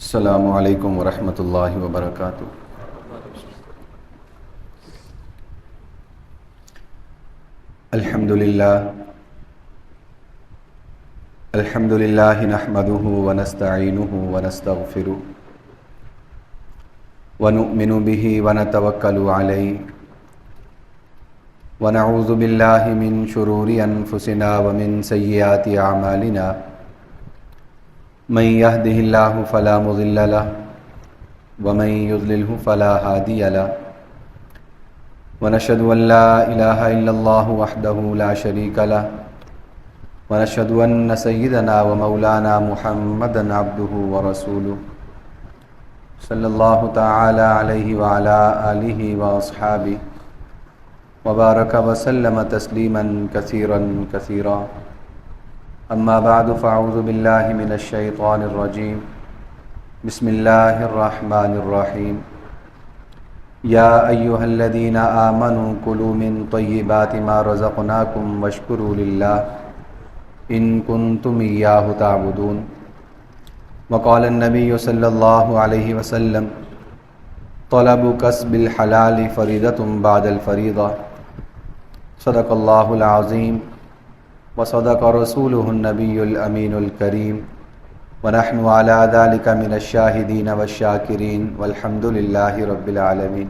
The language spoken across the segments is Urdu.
السلام علیکم ورحمۃ اللہ وبرکاتہ۔ الحمد للہ نحمده ونستعینه ونستغفره ونؤمن به ونتوکل علیہ ونعوذ باللہ من شرور انفسنا ومن سیئات اعمالنا من يهده الله فلا مضل له ومن يضلله فلا هادي له ونشهد أن لا إله إلا الله وحده لا شريك له ونشهد أن سيدنا ومولانا محمدا عبده ورسوله صلى الله تعالى عليه وعلى آله وأصحابه وبارك وسلم تسليما كثيرا كثيرا، اما بعد فاعوذ باللہ من الشیطان الرجیم، بسم اللہ الرحمن الرحیم، یا ایہا الذین آمنوا کلوا من طیبات ما رزقناکم واشکروا للہ ان کنتم ایاہ تعبدون۔ وقال النبی صلی اللہ علیہ وسلم، طلب کسب الحلال فریضۃ بعد الفریضہ، صدق اللہ العظیم وصدق رسولہ النبی الامین الکریم، ونحن علی ذلک من الشاہدین والشاکرین والحمد للہ رب العالمین۔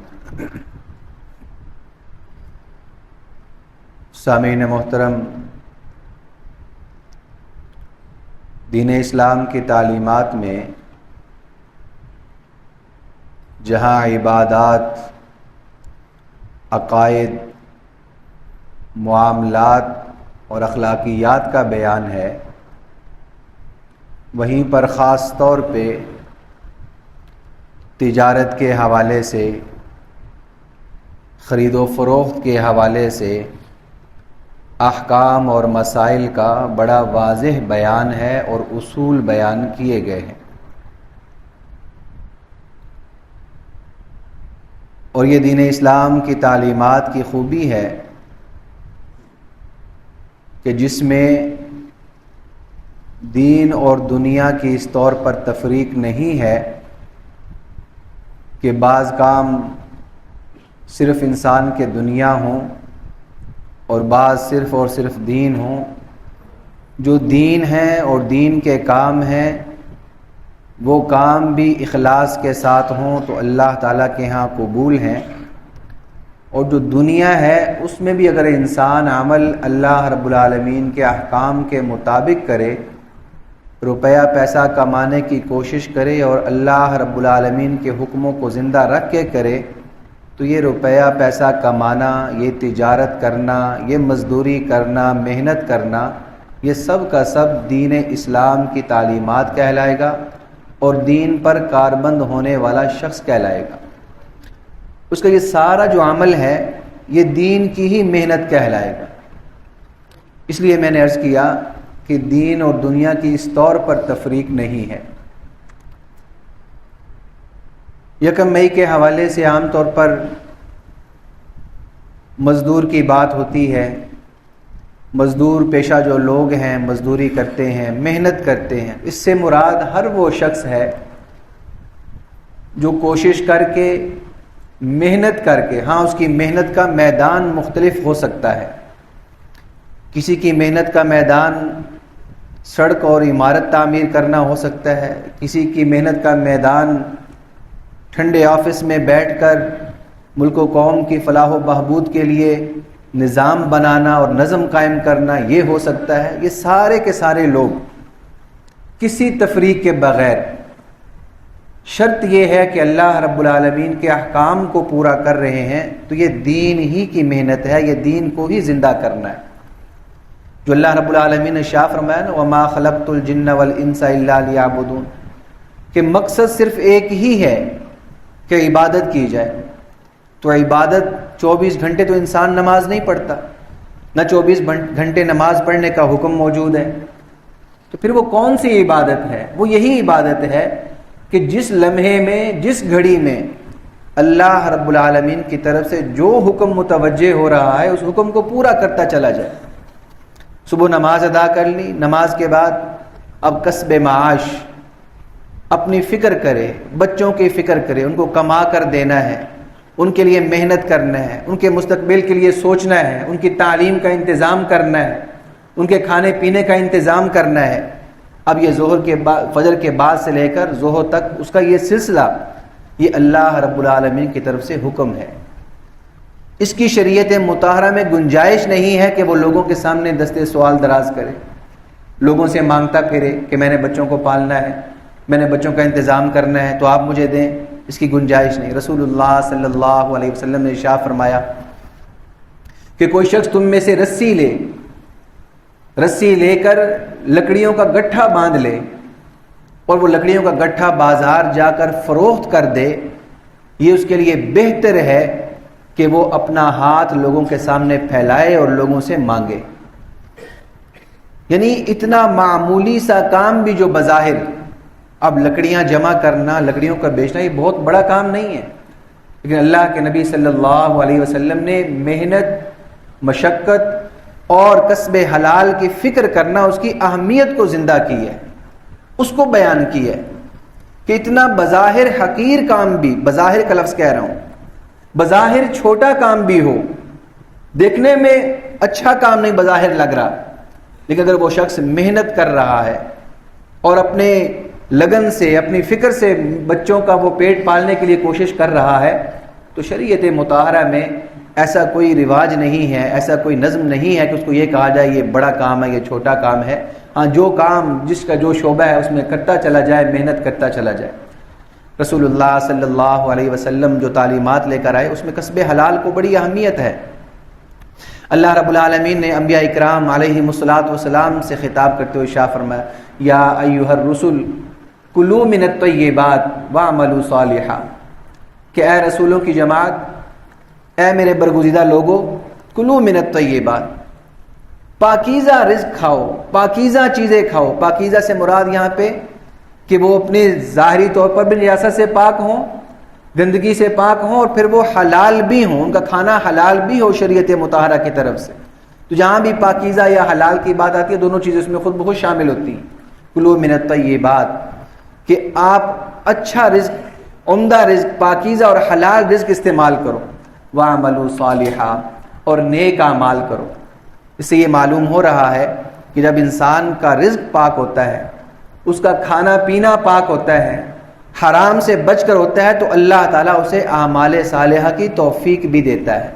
سامعین محترم، دین اسلام کی تعلیمات میں جہاں عبادات، عقائد، معاملات اور اخلاقیات کا بیان ہے، وہیں پر خاص طور پہ تجارت کے حوالے سے، خرید و فروخت کے حوالے سے احکام اور مسائل کا بڑا واضح بیان ہے اور اصول بیان کیے گئے ہیں، اور یہ دین اسلام کی تعلیمات کی خوبی ہے کہ جس میں دین اور دنیا کی اس طور پر تفریق نہیں ہے کہ بعض کام صرف انسان کے دنیا ہوں اور بعض صرف اور صرف دین ہوں۔ جو دین ہیں اور دین کے کام ہیں وہ کام بھی اخلاص کے ساتھ ہوں تو اللہ تعالیٰ کے ہاں قبول ہیں، اور جو دنیا ہے اس میں بھی اگر انسان عمل اللہ رب العالمین کے احکام کے مطابق کرے، روپیہ پیسہ کمانے کی کوشش کرے اور اللہ رب العالمین کے حکموں کو زندہ رکھ کے کرے، تو یہ روپیہ پیسہ کمانا، یہ تجارت کرنا، یہ مزدوری کرنا، محنت کرنا، یہ سب کا سب دین اسلام کی تعلیمات کہلائے گا اور دین پر کاربند ہونے والا شخص کہلائے گا۔ اس کا یہ سارا جو عمل ہے یہ دین کی ہی محنت کہلائے گا۔ اس لیے میں نے عرض کیا کہ دین اور دنیا کی اس طور پر تفریق نہیں ہے۔ یکم مئی کے حوالے سے عام طور پر مزدور کی بات ہوتی ہے۔ مزدور پیشہ جو لوگ ہیں، مزدوری کرتے ہیں، محنت کرتے ہیں، اس سے مراد ہر وہ شخص ہے جو کوشش کر کے، محنت کر کے، ہاں اس کی محنت کا میدان مختلف ہو سکتا ہے۔ کسی کی محنت کا میدان سڑک اور عمارت تعمیر کرنا ہو سکتا ہے، کسی کی محنت کا میدان ٹھنڈے آفس میں بیٹھ کر ملک و قوم کی فلاح و بہبود کے لیے نظام بنانا اور نظم قائم کرنا یہ ہو سکتا ہے۔ یہ سارے کے سارے لوگ کسی تفریق کے بغیر، شرط یہ ہے کہ اللہ رب العالمین کے احکام کو پورا کر رہے ہیں تو یہ دین ہی کی محنت ہے، یہ دین کو ہی زندہ کرنا ہے۔ جو اللہ رب العالمین نے شاہ فرمایا نا، وَمَا خَلَقْتُ الْجِنَّ وَالْإِنسَ إِلَّا لِيَعْبُدُونَ، کہ مقصد صرف ایک ہی ہے کہ عبادت کی جائے۔ تو عبادت 24 گھنٹے تو انسان نماز نہیں پڑھتا، نہ 24 گھنٹے نماز پڑھنے کا حکم موجود ہے، تو پھر وہ کون سی عبادت ہے؟ وہ یہی عبادت ہے کہ جس لمحے میں، جس گھڑی میں اللہ رب العالمین کی طرف سے جو حکم متوجہ ہو رہا ہے اس حکم کو پورا کرتا چلا جائے۔ صبح نماز ادا کر لی، نماز کے بعد اب کسب معاش، اپنی فکر کرے، بچوں کی فکر کرے، ان کو کما کر دینا ہے، ان کے لیے محنت کرنا ہے، ان کے مستقبل کے لیے سوچنا ہے، ان کی تعلیم کا انتظام کرنا ہے، ان کے کھانے پینے کا انتظام کرنا ہے. اب یہ ظہر کے بعد، فجر کے بعد سے لے کر ظہر تک اس کا یہ سلسلہ، یہ اللہ رب العالمین کی طرف سے حکم ہے. اس کی شریعت مطہرہ میں گنجائش نہیں ہے کہ وہ لوگوں کے سامنے دستے سوال دراز کرے، لوگوں سے مانگتا پھرے کہ میں نے بچوں کو پالنا ہے، میں نے بچوں کا انتظام کرنا ہے تو آپ مجھے دیں. اس کی گنجائش نہیں. رسول اللہ صلی اللہ علیہ وسلم نے ارشاد فرمایا کہ کوئی شخص تم میں سے رسی لے کر لکڑیوں کا گٹھا باندھ لے اور وہ لکڑیوں کا گٹھا بازار جا کر فروخت کر دے، یہ اس کے لیے بہتر ہے کہ وہ اپنا ہاتھ لوگوں کے سامنے پھیلائے اور لوگوں سے مانگے. یعنی اتنا معمولی سا کام بھی جو بظاہر، اب لکڑیاں جمع کرنا، لکڑیوں کا بیچنا، یہ بہت بڑا کام نہیں ہے، لیکن اللہ کے نبی صلی اللہ علیہ وسلم نے محنت، مشقت اور کسب حلال کی فکر کرنا، اس کی اہمیت کو زندہ کی ہے، اس کو بیان کی ہے کہ اتنا بظاہر حقیر کام بھی، بظاہر کا لفظ کہہ رہا ہوں، بظاہر چھوٹا کام بھی ہو، دیکھنے میں اچھا کام نہیں بظاہر لگ رہا، لیکن اگر وہ شخص محنت کر رہا ہے اور اپنے لگن سے، اپنی فکر سے بچوں کا وہ پیٹ پالنے کے لیے کوشش کر رہا ہے، تو شریعت مطہرہ میں ایسا کوئی رواج نہیں ہے، ایسا کوئی نظم نہیں ہے کہ اس کو یہ کہا جائے یہ بڑا کام ہے، یہ چھوٹا کام ہے. ہاں، جو کام جس کا جو شعبہ ہے اس میں کرتا چلا جائے، محنت کرتا چلا جائے. رسول اللہ صلی اللہ علیہ وسلم جو تعلیمات لے کر آئے اس میں کسب حلال کو بڑی اہمیت ہے. اللہ رب العالمین نے انبیاء اکرام علیہم الصلاۃ والسلام سے خطاب کرتے ہوئے ارشاد فرمایا، یا ایھا الرسل کلوا من الطیبات واعملوا صالحا، کہ اے رسولوں کی جماعت، اے میرے برگزیدہ لوگو، کلوا من الطیبات، پاکیزہ رزق کھاؤ، پاکیزہ چیزیں کھاؤ. پاکیزہ سے مراد یہاں پہ کہ وہ اپنے ظاہری طور پر بھی نجاست سے پاک ہوں، گندگی سے پاک ہوں، اور پھر وہ حلال بھی ہوں، ان کا کھانا حلال بھی ہو شریعت مطہرہ کی طرف سے. تو جہاں بھی پاکیزہ یا حلال کی بات آتی ہے، دونوں چیزیں اس میں خود بخود شامل ہوتی ہیں. کلوا من الطیبات، کہ آپ اچھا رزق، عمدہ رزق، پاکیزہ اور حلال رزق استعمال کرو. وَاعْمَلُوا صَالِحًا، اور نیک اعمال کرو. اس سے یہ معلوم ہو رہا ہے کہ جب انسان کا رزق پاک ہوتا ہے، اس کا کھانا پینا پاک ہوتا ہے، حرام سے بچ کر ہوتا ہے، تو اللہ تعالیٰ اسے اعمال صالحہ کی توفیق بھی دیتا ہے.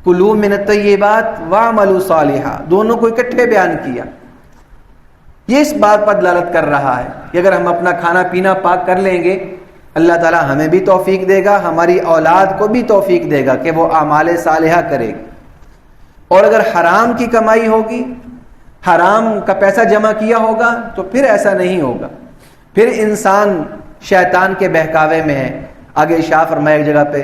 کلوا من الطیبات واعملوا صالحا، دونوں کو اکٹھے بیان کیا. یہ اس بات پر دلالت کر رہا ہے کہ اگر ہم اپنا کھانا پینا پاک کر لیں گے، اللہ تعالیٰ ہمیں بھی توفیق دے گا، ہماری اولاد کو بھی توفیق دے گا کہ وہ اعمال صالحہ کرے گی. اور اگر حرام کی کمائی ہوگی، حرام کا پیسہ جمع کیا ہوگا، تو پھر ایسا نہیں ہوگا، پھر انسان شیطان کے بہکاوے میں ہے. آگے ارشاد فرمایا ایک جگہ پہ،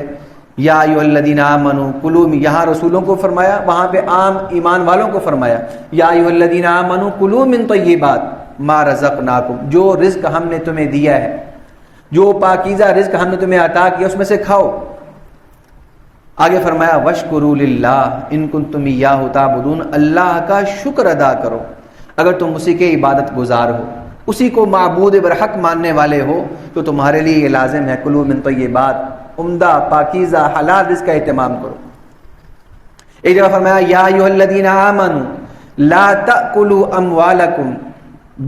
یا ایھا الذین آمنوا کلوا، یہاں رسولوں کو فرمایا، وہاں پہ عام ایمان والوں کو فرمایا، یا ایھا الذین آمنوا کلوا من طیبات ما رزقناکم، جو رزق ہم نے تمہیں دیا ہے، جو پاکیزہ رزق ہم نے تمہیں عطا کیا، اس میں سے کھاؤ. آگے فرمایا واشکروا للہ ان کنتم ایاہ تعبدون، اللہ کا شکر ادا کرو اگر تم اسی کے عبادت گزار ہو، اسی کو معبود برحق ماننے والے ہو، تو تمہارے لیے یہ لازم ہے کلوا من طیبات، عمدہ پاکیزہ حلال رزق کا اہتمام کرو. ایک جگہ فرمایا یا ایھا الذین آمنوا لا تأکلوا اموالکم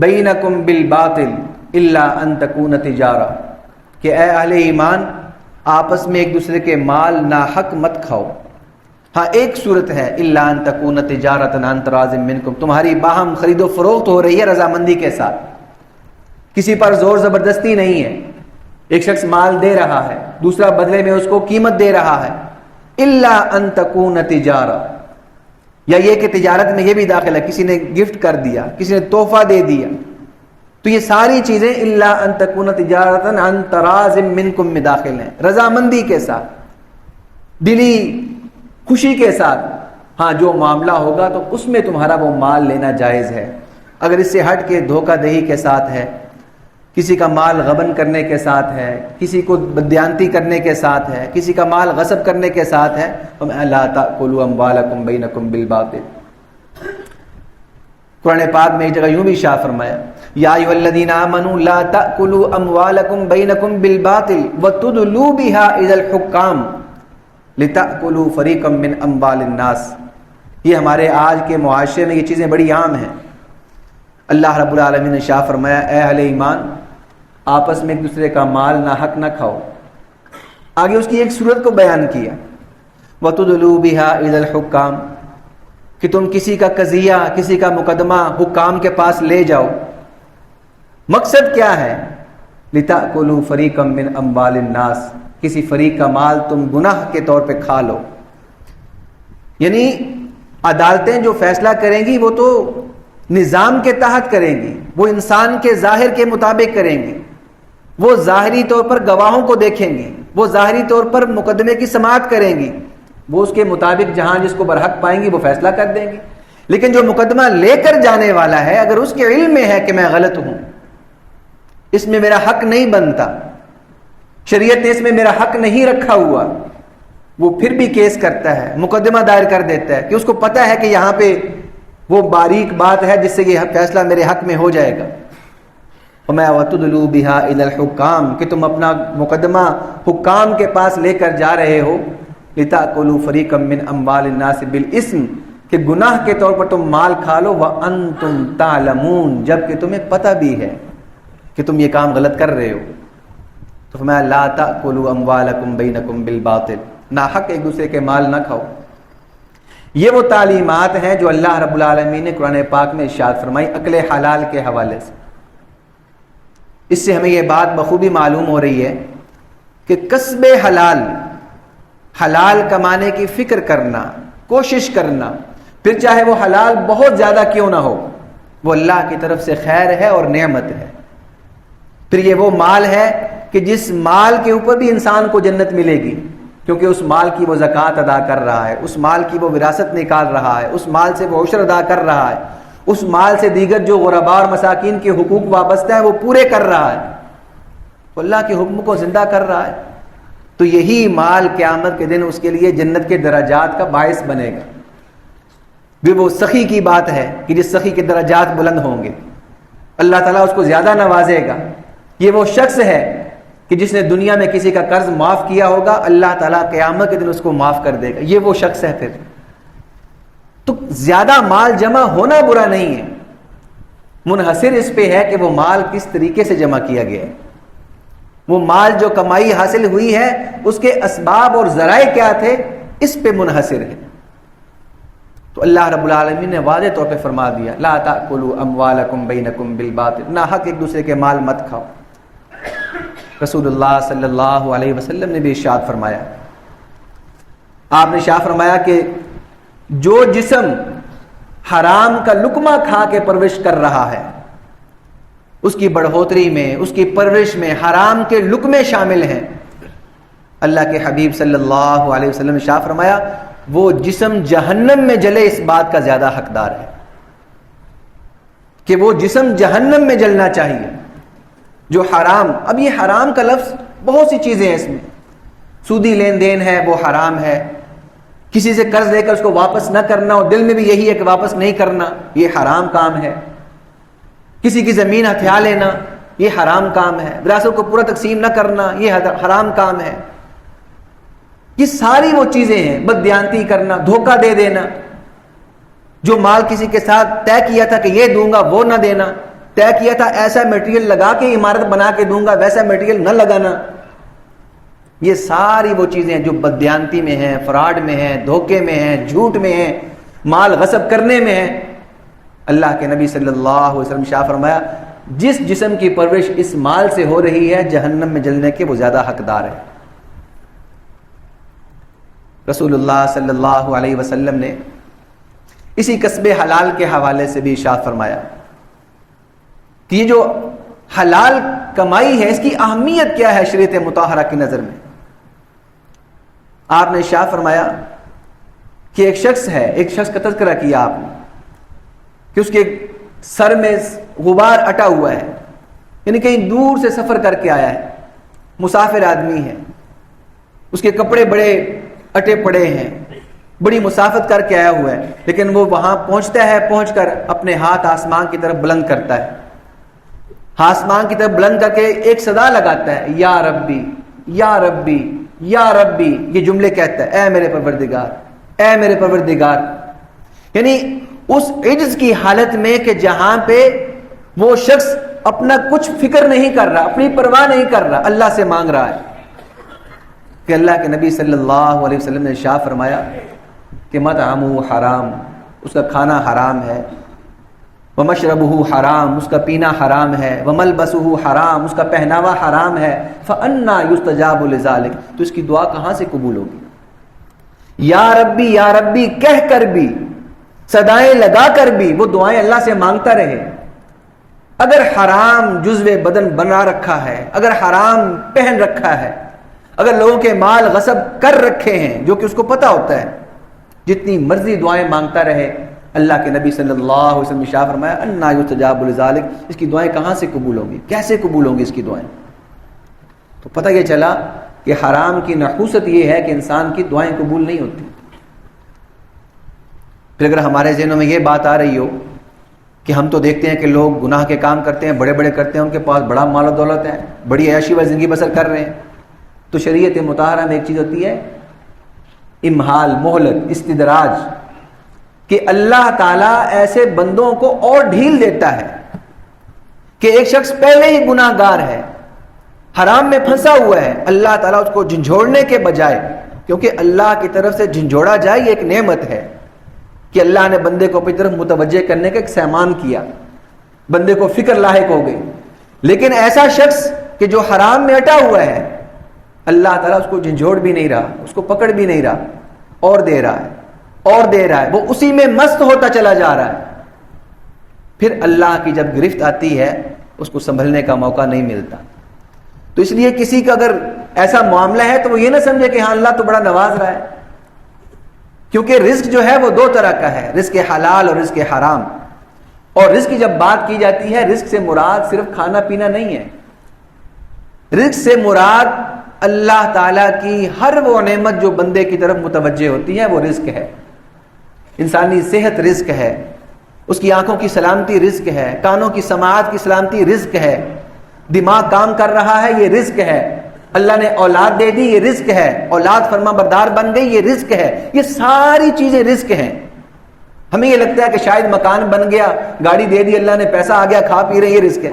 بینکم بالباطل الا ان تکون تجارہ، کہ اے اہل ایمان، آپس میں ایک دوسرے کے مال ناحق مت کھاؤ. ہاں ایک صورت ہے، الا ان تکون تجارۃ عن تراض منکم، تمہاری باہم خرید و فروخت ہو رہی ہے رضامندی کے ساتھ، کسی پر زور زبردستی نہیں ہے. ایک شخص مال دے رہا ہے، دوسرا بدلے میں اس کو قیمت دے رہا ہے. الا ان تکون تجارہ، یا یہ کہ تجارت میں یہ بھی داخل ہے، کسی نے گفٹ کر دیا، کسی نے تحفہ دے دیا، تو یہ ساری چیزیں الا ان تکون تجارۃ عن تراض منکم میں داخل ہیں، رضامندی کے ساتھ، دلی خوشی کے ساتھ. ہاں جو معاملہ ہوگا تو اس میں تمہارا وہ مال لینا جائز ہے. اگر اس سے ہٹ کے دھوکہ دہی کے ساتھ ہے، کسی کا مال غبن کرنے کے ساتھ ہے، کسی کو بدیانتی کرنے کے ساتھ ہے، کسی کا مال غصب کرنے کے ساتھ ہے، لا تأکلوا اموالکم بینکم بالباطل. قرآن پاک میں ایک جگہ یوں بھی ارشاد فرمایا یا ایھا الذین آمنوا لا تأکلوا اموالکم بینکم بالباطل وتدلوا بها الی الحکام لتأکلوا فریقا من اموال الناس. یہ ہمارے آج کے معاشرے میں یہ چیزیں بڑی عام ہیں. اللہ رب العالمین نے شاہ فرمایا اے اہل ایمان آپس میں ایک دوسرے کا مال ناحق نہ کھاؤ. آگے اس کی ایک صورت کو بیان کیا وَتُدْلُوا بِهَا إِلَى الْحُكَّامِ کہ تم کسی کا قضیہ کسی کا مقدمہ حکام کے پاس لے جاؤ. مقصد کیا ہے؟ لِتَأْكُلُوا فَرِيقًا مِّنْ أَمْوَالِ النَّاسِ کسی فریق کا مال تم گناہ کے طور پہ کھا لو. یعنی عدالتیں جو فیصلہ کریں گی وہ تو نظام کے تحت کریں گی, وہ انسان کے ظاہر کے مطابق کریں گی, وہ ظاہری طور پر گواہوں کو دیکھیں گی, وہ ظاہری طور پر مقدمے کی سماعت کریں گی, وہ اس کے مطابق جہاں جس کو برحق پائیں گی وہ فیصلہ کر دیں گی. لیکن جو مقدمہ لے کر جانے والا ہے اگر اس کے علم میں ہے کہ میں غلط ہوں, اس میں میرا حق نہیں بنتا, شریعت نے اس میں میرا حق نہیں رکھا ہوا, وہ پھر بھی کیس کرتا ہے, مقدمہ دائر کر دیتا ہے کہ اس کو پتہ ہے کہ یہاں پہ وہ باریک بات ہے جس سے یہ فیصلہ میرے حق میں ہو جائے گا. وَمَا وَتُدْلُوا بِهَا إِلَى الْحُكَّامِ کہ تم اپنا مقدمہ حکام کے پاس لے کر جا رہے ہو. لِتَأْكُلُوا فَرِيقًا مِّنْ أَمْوَالِ النَّاسِ بِالْإِثْمِ کہ گناہ کے طور پر تم مال کھا لو. وَأَنْتُمْ تَعْلَمُونَ جبکہ تمہیں پتہ بھی ہے کہ تم یہ کام غلط کر رہے ہو. تو فرمایا لَا تَأْكُلُوا أَمْوَالَكُمْ بَيْنَكُمْ بِالْبَاطِلِ ناحق ایک دوسرے کے مال نہ کھاؤ. یہ وہ تعلیمات ہیں جو اللہ رب العالمین نے قرآن پاک میں ارشاد فرمائی عقل حلال کے حوالے سے. اس سے ہمیں یہ بات بخوبی معلوم ہو رہی ہے کہ کسب حلال, حلال کمانے کی فکر کرنا, کوشش کرنا, پھر چاہے وہ حلال بہت زیادہ کیوں نہ ہو, وہ اللہ کی طرف سے خیر ہے اور نعمت ہے. پھر یہ وہ مال ہے کہ جس مال کے اوپر بھی انسان کو جنت ملے گی, کیونکہ اس مال کی وہ زکوٰۃ ادا کر رہا ہے, اس مال کی وہ وراثت نکال رہا ہے, اس مال سے وہ عشر ادا کر رہا ہے, اس مال سے دیگر جو غرباء اور مساکین کے حقوق وابستہ ہیں وہ پورے کر رہا ہے, وہ اللہ کے حکم کو زندہ کر رہا ہے. تو یہی مال قیامت کے دن اس کے لیے جنت کے درجات کا باعث بنے گا. وہ سخی کی بات ہے کہ جس سخی کے درجات بلند ہوں گے, اللہ تعالیٰ اس کو زیادہ نوازے گا. یہ وہ شخص ہے کہ جس نے دنیا میں کسی کا قرض معاف کیا ہوگا, اللہ تعالیٰ قیامت کے دن اس کو معاف کر دے گا. یہ وہ شخص ہے. پھر تو زیادہ مال جمع ہونا برا نہیں ہے, منحصر اس پہ ہے کہ وہ مال کس طریقے سے جمع کیا گیا ہے, وہ مال جو کمائی حاصل ہوئی ہے اس کے اسباب اور ذرائع کیا تھے اس پہ منحصر ہے. تو اللہ رب العالمین نے واضح طور پہ فرما دیا لا تأکلوا اموالکم بینکم بالباطل ناحق ایک دوسرے کے مال مت کھاؤ. رسول اللہ صلی اللہ علیہ وسلم نے بھی ارشاد فرمایا, آپ نے ارشاد فرمایا کہ جو جسم حرام کا لقمہ کھا کے پرورش کر رہا ہے اس کی بڑھوتری میں, اس کی پرورش میں حرام کے لقمے شامل ہیں. اللہ کے حبیب صلی اللہ علیہ وسلم نے ارشاد فرمایا وہ جسم جہنم میں جلے اس بات کا زیادہ حقدار ہے کہ وہ جسم جہنم میں جلنا چاہیے جو حرام. اب یہ حرام کا لفظ بہت سی چیزیں ہیں اس میں, سودی لین دین ہے وہ حرام ہے, کسی سے قرض لے کر اس کو واپس نہ کرنا اور دل میں بھی یہی ہے کہ واپس نہیں کرنا, یہ حرام کام ہے. کسی کی زمین ہتھیا لینا یہ حرام کام ہے, وراثت کو پورا تقسیم نہ کرنا یہ حرام کام ہے. یہ ساری وہ چیزیں ہیں, بددیانتی کرنا, دھوکہ دے دینا, جو مال کسی کے ساتھ طے کیا تھا کہ یہ دوں گا وہ نہ دینا, طے کیا تھا ایسا میٹیریل لگا کے عمارت بنا کے دوں گا ویسا میٹیریل نہ لگانا. یہ ساری وہ چیزیں جو بددیانتی میں ہیں, فراڈ میں ہیں, دھوکے میں ہیں, جھوٹ میں ہیں, مال غصب کرنے میں ہیں. اللہ کے نبی صلی اللہ علیہ وسلم شاہ فرمایا جس جسم کی پرورش اس مال سے ہو رہی ہے جہنم میں جلنے کے وہ زیادہ حقدار ہے. رسول اللہ صلی اللہ علیہ وسلم نے اسی کسب حلال کے حوالے سے بھی ارشاد فرمایا کہ یہ جو حلال کمائی ہے اس کی اہمیت کیا ہے شریعت مطہرہ کی نظر میں. آپ نے ارشاد فرمایا کہ ایک شخص ہے, ایک شخص کا تذکرہ کیا آپ نے کہ اس کے سر میں غبار اٹا ہوا ہے, یعنی کہیں دور سے سفر کر کے آیا ہے, مسافر آدمی ہے, اس کے کپڑے بڑے اٹے پڑے ہیں, بڑی مسافت کر کے آیا ہوا ہے, لیکن وہ وہاں پہنچتا ہے, پہنچ کر اپنے ہاتھ آسمان کی طرف بلند کرتا ہے آسمان کی طرف بلند کر کے ایک صدا لگاتا ہے، یا ربی یا ربی یا ربی، یہ جملے کہتا ہے، اے میرے پروردگار اے میرے پروردگار. یعنی اس عجز کی حالت میں کہ جہاں پہ وہ شخص اپنا کچھ فکر نہیں کر رہا، اپنی پرواہ نہیں کر رہا، اللہ سے مانگ رہا ہے. کہ اللہ کے نبی صلی اللہ علیہ وسلم نے ارشاد فرمایا کہ مطعمہ حرام، اس کا کھانا حرام ہے، ومشربہ حرام، اس کا پینا حرام ہے، وملبسہ حرام، اس کا پہناوا حرام ہے، فأنا یستجاب لذلک، تو اس کی دعا کہاں سے قبول ہوگی؟ یا ربی کہہ کر بھی، صدائیں لگا کر بھی وہ دعائیں اللہ سے مانگتا رہے. اگر حرام جزو بدن بنا رکھا ہے، اگر حرام پہن رکھا ہے، اگر لوگوں کے مال غصب کر رکھے ہیں، جو کہ اس کو پتہ ہوتا ہے، جتنی مرضی دعائیں مانگتا رہے، اللہ کے نبی صلی اللہ علیہ وسلم نے ارشاد فرمایا انا یستجاب لذلک، اس کی دعائیں کہاں سے قبول ہوں گی، کیسے قبول ہوں گی اس کی دعائیں؟ تو پتہ یہ چلا کہ حرام کی نحوست یہ ہے کہ انسان کی دعائیں قبول نہیں ہوتی. پھر اگر ہمارے ذہنوں میں یہ بات آ رہی ہو کہ ہم تو دیکھتے ہیں کہ لوگ گناہ کے کام کرتے ہیں، بڑے بڑے کرتے ہیں، ان کے پاس بڑا مال و دولت ہے، بڑی عیاشی والی زندگی بسر کر رہے ہیں، تو شریعت مطہرہ میں ایک چیز ہوتی ہے امہال، مہلت، استدراج، کہ اللہ تعالیٰ ایسے بندوں کو اور ڈھیل دیتا ہے کہ ایک شخص پہلے ہی گناہ گار ہے، حرام میں پھنسا ہوا ہے، اللہ تعالیٰ اس کو جھنجھوڑنے کے بجائے، کیونکہ اللہ کی طرف سے جھنجھوڑا جائے یہ ایک نعمت ہے کہ اللہ نے بندے کو اپنی طرف متوجہ کرنے کا ایک سامان کیا، بندے کو فکر لاحق ہو گئی. لیکن ایسا شخص کہ جو حرام میں اٹا ہوا ہے، اللہ تعالیٰ اس کو جھنجھوڑ بھی نہیں رہا، اس کو پکڑ بھی نہیں رہا، اور دے رہا ہے اور دے رہا ہے، وہ اسی میں مست ہوتا چلا جا رہا ہے. پھر اللہ کی جب گرفت آتی ہے اس کو سنبھلنے کا موقع نہیں ملتا. تو اس لیے کسی کا اگر ایسا معاملہ ہے تو وہ یہ نہ سمجھے کہ ہاں اللہ تو بڑا نواز رہا ہے، کیونکہ رزق جو ہے وہ دو طرح کا ہے، رزق حلال اور رزق حرام. اور رزق کی جب بات کی جاتی ہے، رزق سے مراد صرف کھانا پینا نہیں ہے، رزق سے مراد اللہ تعالیٰ کی ہر وہ نعمت جو بندے کی طرف متوجہ ہوتی ہے وہ رزق ہے. انسانی صحت رزق ہے، اس کی آنکھوں کی سلامتی رزق ہے، کانوں کی سماعت کی سلامتی رزق ہے، دماغ کام کر رہا ہے یہ رزق ہے، اللہ نے اولاد دے دی یہ رزق ہے، اولاد فرما بردار بن گئی یہ رزق ہے. یہ ساری چیزیں رزق ہیں. ہمیں یہ لگتا ہے کہ شاید مکان بن گیا، گاڑی دے دی اللہ نے، پیسہ آ گیا، کھا پی رہے ہیں، یہ رزق ہے.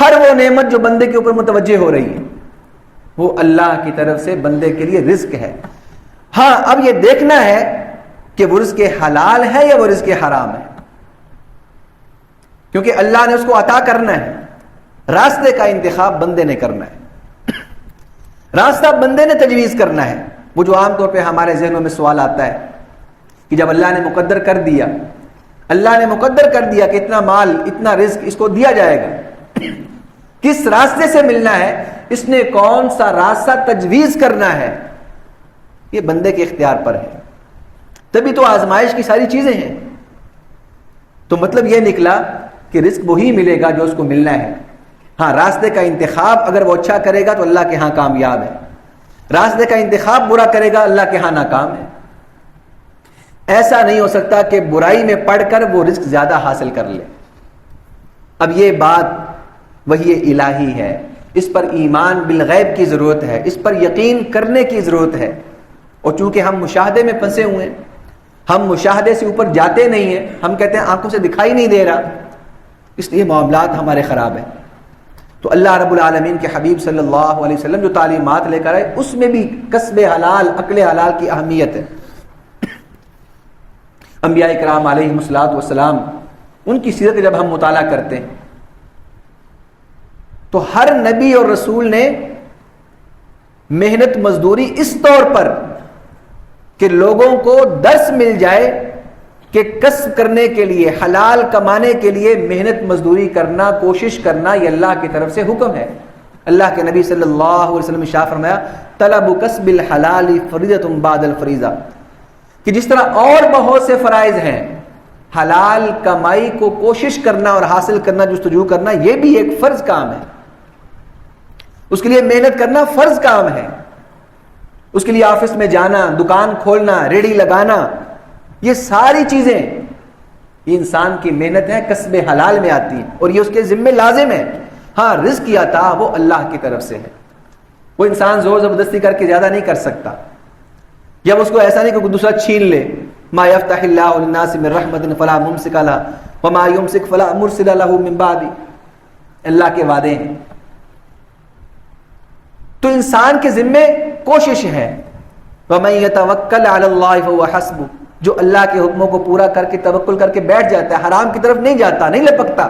ہر وہ نعمت جو بندے کے اوپر متوجہ ہو رہی ہے وہ اللہ کی طرف سے بندے کے لیے رزق ہے. ہاں اب یہ دیکھنا ہے کہ وہ رزق حلال ہے یا وہ رزق حرام ہے، کیونکہ اللہ نے اس کو عطا کرنا ہے، راستے کا انتخاب بندے نے کرنا ہے، راستہ بندے نے تجویز کرنا ہے. وہ جو عام طور پہ ہمارے ذہنوں میں سوال آتا ہے کہ جب اللہ نے مقدر کر دیا، اللہ نے مقدر کر دیا کہ اتنا مال اتنا رزق اس کو دیا جائے گا، کس راستے سے ملنا ہے، اس نے کون سا راستہ تجویز کرنا ہے، یہ بندے کے اختیار پر ہے. تبھی تو آزمائش کی ساری چیزیں ہیں. تو مطلب یہ نکلا کہ رزق وہی ملے گا جو اس کو ملنا ہے. ہاں راستے کا انتخاب اگر وہ اچھا کرے گا تو اللہ کے ہاں کامیاب ہے، راستے کا انتخاب برا کرے گا اللہ کے ہاں ناکام ہے. ایسا نہیں ہو سکتا کہ برائی میں پڑھ کر وہ رزق زیادہ حاصل کر لے. اب یہ بات وحی الہی ہے، اس پر ایمان بالغیب کی ضرورت ہے، اس پر یقین کرنے کی ضرورت ہے. اور چونکہ ہم مشاہدے میں پھنسے ہوئے ہیں، ہم مشاہدے سے اوپر جاتے نہیں ہیں، ہم کہتے ہیں آنکھوں سے دکھائی نہیں دے رہا، اس لیے معاملات ہمارے خراب ہیں. تو اللہ رب العالمین کے حبیب صلی اللہ علیہ وسلم جو تعلیمات لے کر آئے اس میں بھی کسب حلال، عقل حلال کی اہمیت ہے. انبیاء کرام علیہم الصلوۃ والسلام ان کی سیرت جب ہم مطالعہ کرتے ہیں تو ہر نبی اور رسول نے محنت مزدوری اس طور پر کہ لوگوں کو درس مل جائے کہ کسب کرنے کے لیے، حلال کمانے کے لیے محنت مزدوری کرنا، کوشش کرنا یہ اللہ کی طرف سے حکم ہے. اللہ کے نبی صلی اللہ علیہ وسلم نے ارشاد فرمایا طلب کسب الحلال فریضۃ بعد الفریضہ، کہ جس طرح اور بہت سے فرائض ہیں، حلال کمائی کو کوشش کرنا اور حاصل کرنا، جستجو کرنا، یہ بھی ایک فرض کام ہے. اس کے لیے محنت کرنا فرض کام ہے. اس کے لیے آفس میں جانا، دکان کھولنا، ریڑھی لگانا، یہ ساری چیزیں یہ انسان کی محنت ہے، کسب حلال میں آتی ہے اور یہ اس کے ذمہ لازم ہے۔ ہاں رزق کی عطا وہ اللہ کی طرف سے ہے، وہ انسان زور زبردستی کر کے زیادہ نہیں کر سکتا، جب اس کو ایسا نہیں کہ کوئی دوسرا چھین لے۔ ما یفتح اللہ للناس من رحمت فلا ممسک لها وما یمسک فلا مرسل له من بعد، اللہ کے وعدے ہیں۔ تو انسان کے ذمے کوشش ہے، ومن یتوکل علی اللہ فهو حسبہ، جو اللہ کے حکموں کو پورا کر کے توکل کر کے بیٹھ جاتا ہے، حرام کی طرف نہیں جاتا، نہیں لپکتا،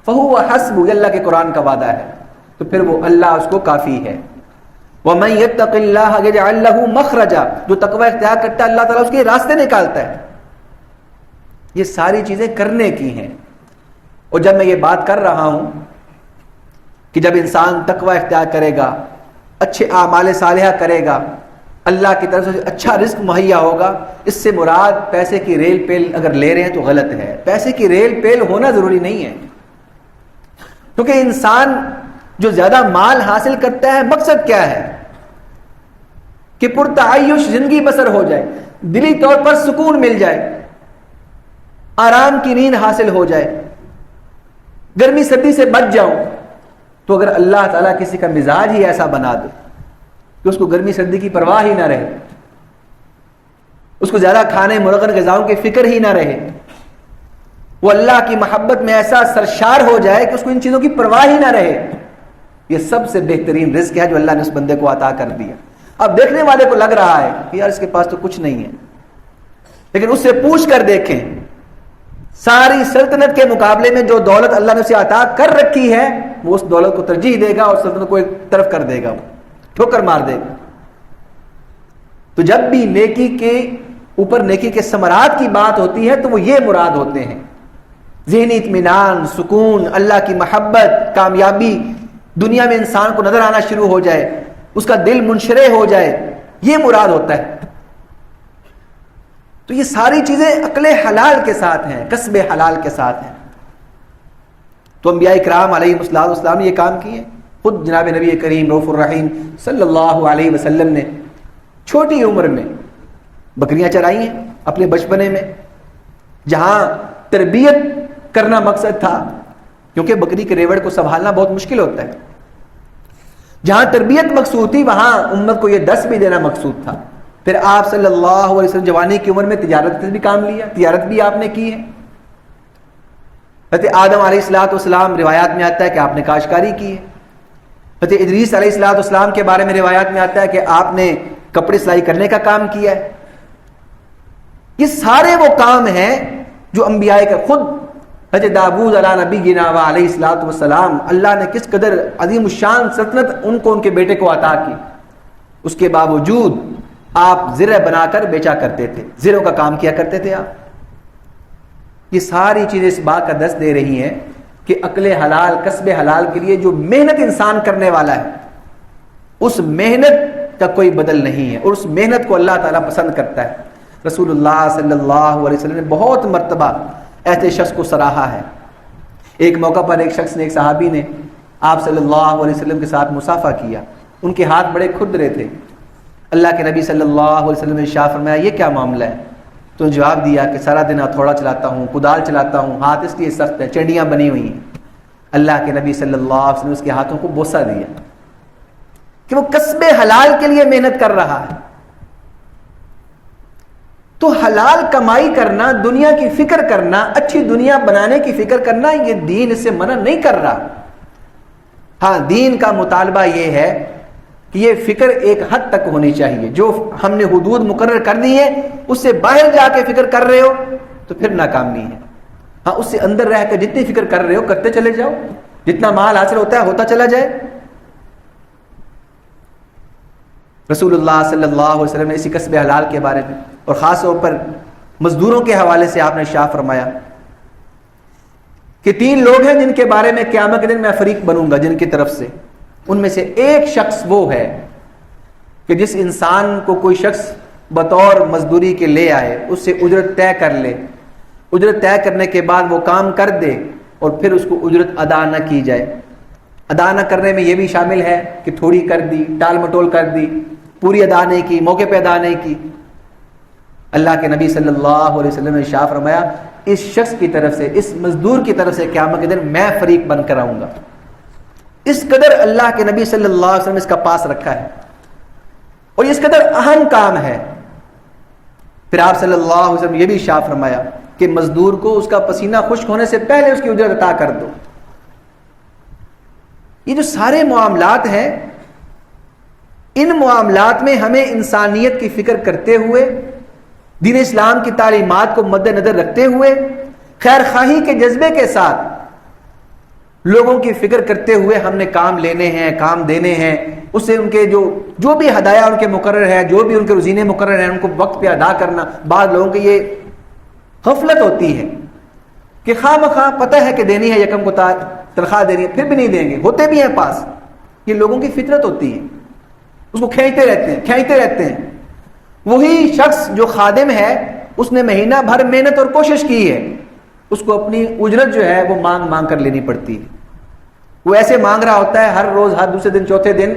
فهو حسبہ، یہ اللہ کے قرآن کا وعدہ ہے، تو پھر وہ اللہ اس کو کافی ہے۔ وَمَن يَتَّقِ اللَّهَ يَجْعَل لَّهُ مَخْرَجًا، جو تقوی اختیار کرتا ہے اللہ تعالیٰ اس کے راستے نکالتا ہے۔ یہ ساری چیزیں کرنے کی ہیں، اور جب میں یہ بات کر رہا ہوں کہ جب انسان تقوی اختیار کرے گا، اچھے اعمال صالحہ کرے گا، اللہ کی طرف سے اچھا رزق مہیا ہوگا، اس سے مراد پیسے کی ریل پیل اگر لے رہے ہیں تو غلط ہے۔ پیسے کی ریل پیل ہونا ضروری نہیں ہے، کیونکہ انسان جو زیادہ مال حاصل کرتا ہے مقصد کیا ہے کہ پرتعیش زندگی بسر ہو جائے، دلی طور پر سکون مل جائے، آرام کی نیند حاصل ہو جائے، گرمی سردی سے بچ جاؤں۔ تو اگر اللہ تعالیٰ کسی کا مزاج ہی ایسا بنا دے کہ اس کو گرمی سردی کی پرواہ ہی نہ رہے، اس کو زیادہ کھانے مرغن غذاؤں کی فکر ہی نہ رہے، وہ اللہ کی محبت میں ایسا سرشار ہو جائے کہ اس کو ان چیزوں کی پرواہ ہی نہ رہے، یہ سب سے بہترین رزق ہے جو اللہ نے اس بندے کو عطا کر دیا۔ اب دیکھنے والے کو لگ رہا ہے کہ یار اس کے پاس تو کچھ نہیں ہے، لیکن اس سے پوچھ کر دیکھیں، ساری سلطنت کے مقابلے میں جو دولت اللہ نے اسے عطا کر رکھی ہے وہ اس دولت کو ترجیح دے گا اور سلطنت کو ایک طرف کر دے گا، وہ ٹھوکر مار دے گا۔ تو جب بھی نیکی کے اوپر نیکی کے ثمرات کی بات ہوتی ہے تو وہ یہ مراد ہوتے ہیں، ذہنی اطمینان، سکون، اللہ کی محبت، کامیابی، دنیا میں انسان کو نظر آنا شروع ہو جائے، اس کا دل منشرح ہو جائے، یہ مراد ہوتا ہے۔ تو یہ ساری چیزیں عقل حلال کے ساتھ ہیں، کسب حلال کے ساتھ ہیں۔ تو انبیاء کرام علیہ السلام نے یہ کام کیے، خود جناب نبی کریم رؤوف الرحیم صلی اللہ علیہ وسلم نے چھوٹی عمر میں بکریاں چرائی ہیں اپنے بچپنے میں، جہاں تربیت کرنا مقصد تھا، کیونکہ بکری کے ریوڑ کو سنبھالنا بہت مشکل ہوتا ہے، جہاں تربیت مقصود تھی وہاں امت کو یہ دس بھی دینا مقصود تھا۔ پھر آپ صلی اللہ علیہ وسلم جوانی کی عمر میں تجارت سے بھی کام لیا، تجارت بھی آپ نے کی ہے۔ حضرت آدم علیہ السلام روایات میں آتا ہے کہ آپ نے کاشتکاری کی ہے۔ حضرت ادریس علیہ السلام کے بارے میں روایات میں آتا ہے کہ آپ نے کپڑے سلائی کرنے کا کام کیا ہے۔ یہ سارے وہ کام ہیں جو انبیاء کا، خود حضرت داؤد علیہ نبینا و علیہ السلام، اللہ نے کس قدر عظیم الشان سلطنت ان کو ان کے بیٹے کو عطا کی، اس کے باوجود آپ زرع بنا کر بیچا کرتے تھے، زرعوں کا کام کیا کرتے تھے آپ۔ یہ ساری چیزیں اس بات کا درس دے رہی ہیں کہ عقل حلال، کسب حلال کے لیے جو محنت انسان کرنے والا ہے، اس محنت کا کوئی بدل نہیں ہے، اور اس محنت کو اللہ تعالیٰ پسند کرتا ہے۔ رسول اللہ صلی اللہ علیہ وسلم نے بہت مرتبہ ایسے شخص کو سراہا ہے۔ ایک موقع پر ایک شخص نے، ایک صحابی نے آپ صلی اللہ علیہ وسلم کے ساتھ مصافحہ کیا، ان کے ہاتھ بڑے کھردرے تھے۔ اللہ کے نبی صلی اللہ علیہ وسلم نے ارشاد فرمایا یہ کیا معاملہ ہے؟ تو جواب دیا کہ سارا دن ہتھوڑا چلاتا ہوں، کدال چلاتا ہوں، ہاتھ اس لیے سخت ہے، چنڈیاں بنی ہوئی ہیں۔ اللہ کے نبی صلی اللہ علیہ وسلم نے اس کے ہاتھوں کو بوسہ دیا کہ وہ کسب حلال کے لیے محنت کر رہا ہے۔ تو حلال کمائی کرنا، دنیا کی فکر کرنا، اچھی دنیا بنانے کی فکر کرنا، یہ دین اس سے منع نہیں کر رہا۔ ہاں دین کا مطالبہ یہ ہے کہ یہ فکر ایک حد تک ہونی چاہیے، جو ہم نے حدود مقرر کر دی ہے اس سے باہر جا کے فکر کر رہے ہو تو پھر ناکامی ہے۔ ہاں اس سے اندر رہ کے جتنی فکر کر رہے ہو کرتے چلے جاؤ، جتنا مال حاصل ہوتا ہے ہوتا چلا جائے۔ رسول اللہ صلی اللہ علیہ وسلم نے اسی کسب حلال کے بارے میں اور خاص طور پر مزدوروں کے حوالے سے آپ نے ارشاد فرمایا کہ 3 لوگ ہیں جن کے بارے میں قیامت کے دن میں فریق بنوں گا جن کی طرف سے، ان میں سے ایک شخص وہ ہے کہ جس انسان کو کوئی شخص بطور مزدوری کے لے آئے، اس سے اجرت طے کر لے، اجرت طے کرنے کے بعد وہ کام کر دے اور پھر اس کو اجرت ادا نہ کی جائے۔ ادا نہ کرنے میں یہ بھی شامل ہے کہ تھوڑی کر دی، ٹال مٹول کر دی، پوری ادا نہیں کی، موقع پہ ادا نہیں کی۔ اللہ کے نبی صلی اللہ علیہ وسلم نے ارشاد فرمایا اس شخص کی طرف سے، اس مزدور کی طرف سے قیامت کے دن میں فریق بن کر آؤں گا۔ اس قدر اللہ کے نبی صلی اللہ علیہ وسلم اس کا پاس رکھا ہے اور اس قدر اہم کام ہے۔ پھر آپ صلی اللہ علیہ وسلم یہ بھی ارشاد فرمایا کہ مزدور کو اس کا پسینہ خشک ہونے سے پہلے اس کی اجرت عطا کر دو۔ یہ جو سارے معاملات ہیں، ان معاملات میں ہمیں انسانیت کی فکر کرتے ہوئے، دین اسلام کی تعلیمات کو مد نظر رکھتے ہوئے، خیر خواہی کے جذبے کے ساتھ لوگوں کی فکر کرتے ہوئے ہم نے کام لینے ہیں، کام دینے ہیں، اس سے ان کے جو بھی ہدایہ ان کے مقرر ہے، جو بھی ان کے روزینے مقرر ہیں، ان کو وقت پہ ادا کرنا۔ بعض لوگوں کی یہ غفلت ہوتی ہے کہ خواہ مخواہ پتہ ہے کہ دینی ہے، یکم کو تنخواہ دینی ہے، پھر بھی نہیں دیں گے، ہوتے بھی ہیں پاس۔ یہ لوگوں کی فطرت ہوتی ہے، اس کو کھینچتے رہتے ہیں۔ وہی شخص جو خادم ہے، اس نے مہینہ بھر محنت اور کوشش کی ہے، اس کو اپنی اجرت جو ہے وہ مانگ کر لینی پڑتی ہے۔ وہ ایسے مانگ رہا ہوتا ہے ہر روز، ہر دوسرے دن، چوتھے دن،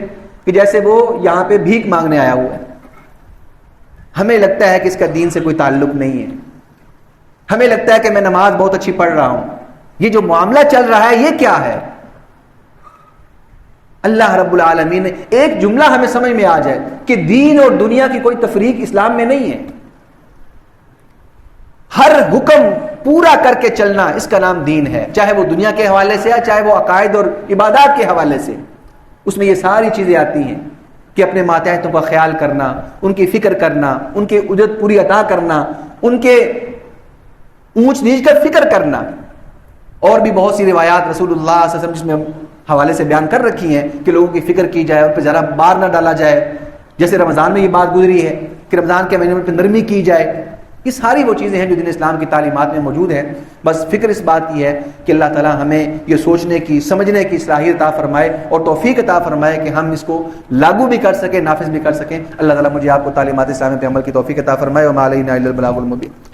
کہ جیسے وہ یہاں پہ بھیک مانگنے آیا ہوا ہے۔ ہمیں لگتا ہے کہ اس کا دین سے کوئی تعلق نہیں ہے، ہمیں لگتا ہے کہ میں نماز بہت اچھی پڑھ رہا ہوں، یہ جو معاملہ چل رہا ہے یہ کیا ہے؟ اللہ رب العالمین نے ایک جملہ ہمیں سمجھ میں آ جائے کہ دین اور دنیا کی کوئی تفریق اسلام میں نہیں ہے۔ ہر حکم پورا کر کے چلنا، اس کا نام دین ہے، چاہے وہ دنیا کے حوالے سے ہے، چاہے وہ عقائد اور عبادات کے حوالے سے۔ اس میں یہ ساری چیزیں آتی ہیں کہ اپنے ماتحتوں کا خیال کرنا، ان کی فکر کرنا، ان کی اجرت پوری عطا کرنا، ان کے اونچ نیچ کا فکر کرنا۔ اور بھی بہت سی روایات رسول اللہ صلی اللہ علیہ وسلم جس میں حوالے سے بیان کر رکھی ہیں کہ لوگوں کی فکر کی جائے، ان پہ ذرا بار نہ ڈالا جائے، جیسے رمضان میں یہ بات گزری ہے کہ رمضان کے مہینے میں نرمی کی جائے۔ یہ ساری وہ چیزیں ہیں جو دین اسلام کی تعلیمات میں موجود ہیں۔ بس فکر اس بات کی ہے کہ اللہ تعالیٰ ہمیں یہ سوچنے کی، سمجھنے کی صلاحیت عطا فرمائے اور توفیق عطا فرمائے کہ ہم اس کو لاگو بھی کر سکیں، نافذ بھی کر سکیں۔ اللہ تعالیٰ مجھے آپ کو تعلیمات اسلامی پہ عمل کی توفیق عطا فرمائے۔ وما علینا الا البلاغ المبین۔